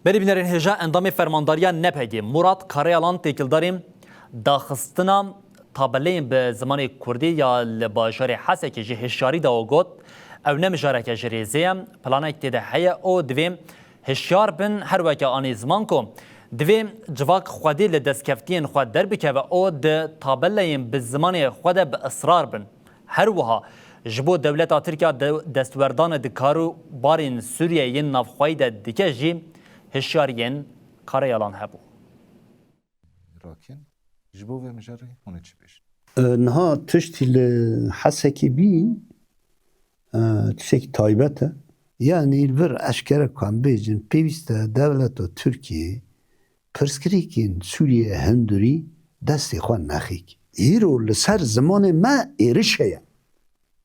بری بینرین هجا اندام فرمانداریا نپگی مراد کاریالان تکیلداریم داخستنا تابلین به زمان کردی یا لباجار حسه که جه هشیاری دا و گوت او نمجاره که جریزیم پلانه اکتیده حیه او دویم هشیار بن هر وکه آنی زمان کن دویم جواک خودی لدستکفتین خود در بکه و او ده تابلین به زمان خود به اصرار بن هر وها جبو دولت ترکیه دستوردان دکارو بارین سوریه ین نافخوایی ده دیکه جی هشیارین کاریالان هبو. راکن جبو و مجاری اون چی بیش؟ نها تشتی لحسکی بی تشکی تایبته یعنی البر اشکر کن بیجن پیوسته دولت ترکیه پرسکریکین سوریه هندوری دستی خوان نخیک ایرو لسر زمان ما ایرشه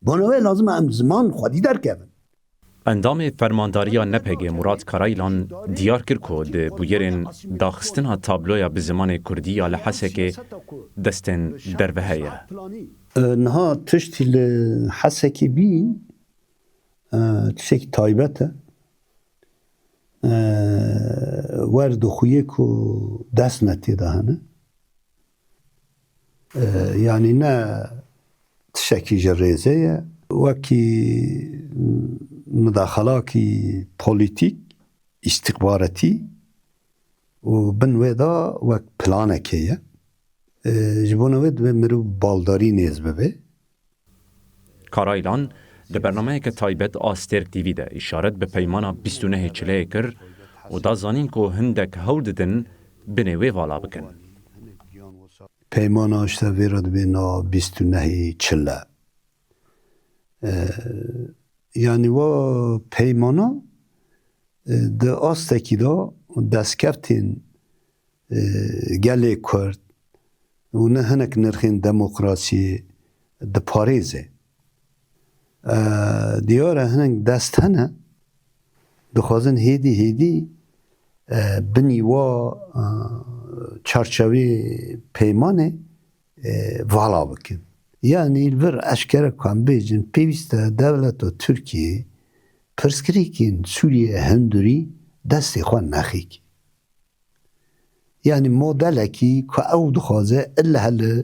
بنابه لازم هم زمان خودی در کبن اندام فرمانداریا نپگی مراد کارایلان دیار کرد که بویرین داخستنا تابلویا به زمان کردی یا لحسه که دستن در وهیه نها تشتی لحسکی بی تشکی تایبته ورد خویه که دست نتیده هنه یعنی نه تشکی جریزه وکی مداخلاتی پولیتیک استخباراتی و بنویدا وک پلانه کیه جبونوید به مرو بالداری نیز ببه کارایلان در برنامه که تایبت آسترک تیوی ده اشارت به پیمانا 29 چله کر و دا زانین که هندک هول ددن بنوی والا بکن پیمانا اشتا ویرد بینا 29 چله یعنی و پیمانا ده آستکی دا دستکفتین گله کرد و نه هنک نرخین دموکراسی ده پاریزه دیاره هنک دست هنه دخوازن هیدی بنی و چارچوی پیمانه والا بکن یعنی البر اشکر کن بیجن پیوسته دولت ترکیه پرسکریکین سوریه هندوری دستی خوان نخیک یعنی مدلکی که او دخوازه الا هل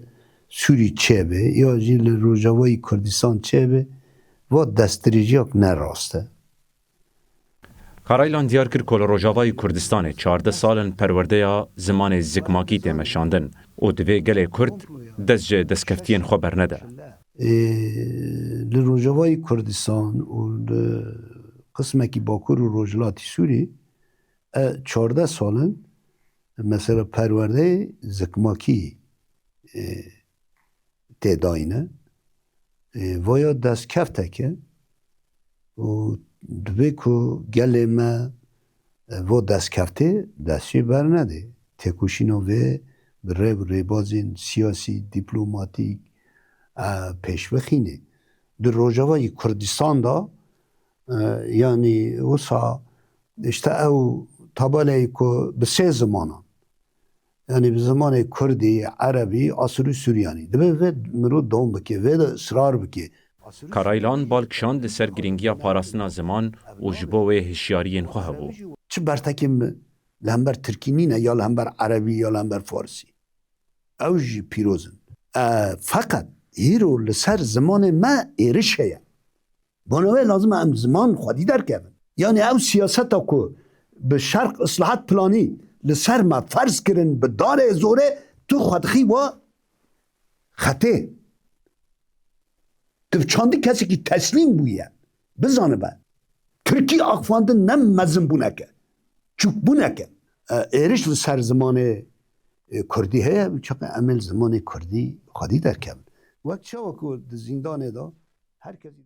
سوری چه به یا جیل روجاوی کردستان چه به و دستریجیاک نراسته کارایلان دیار کرد که روجاوای کردستان 14 سالن پرورده یا زمان زکماکی تیمشاندن و دوی گله کرد دست دستکفتین خو برنده لروجاوای کردستان و قسمه کی باکور و روجلاتی سوری 14 سالن مثلا پرورده زکماکی تداینه و یا دستکفته که و دوی که گله ما و دستکفته دستی برنده تکوشینا و بره بازین سیاسی دیپلماتیک پیشوخینه در روجاوای کردستان دا یعنی وسا اشتا او تاباله که به سه زمانه یعنی به زمان کردی عربی آسوری سوریانی دبه و مرو دوم بکی و اصرار بکی کارایلان بالکشاند سر گرینگیا پاراستنا زمان و جبو هشیارین خو هبو چه برتکیم لهمبر ترکی نینه یا لهمبر عربی یا لهمبر فارسی او جی پیروزن فقط ایرو لسر زمان ما ایرشه بنابه لازم هم زمان خودی در کبن یعنی او سیاست ها که به شرق اصلاحات پلانی لسر ما فرض کرن به دار زوره تو خودخی و خطه تو چندی کسی که تسلیم بویه بزانه با ترکی آقفانده نم مزم بونه که چوک بونه که ایرش لسر زمان کردی هست چقدر عمل زمان کردی خودی در کبن وقت شو که زندانه دا هر کسی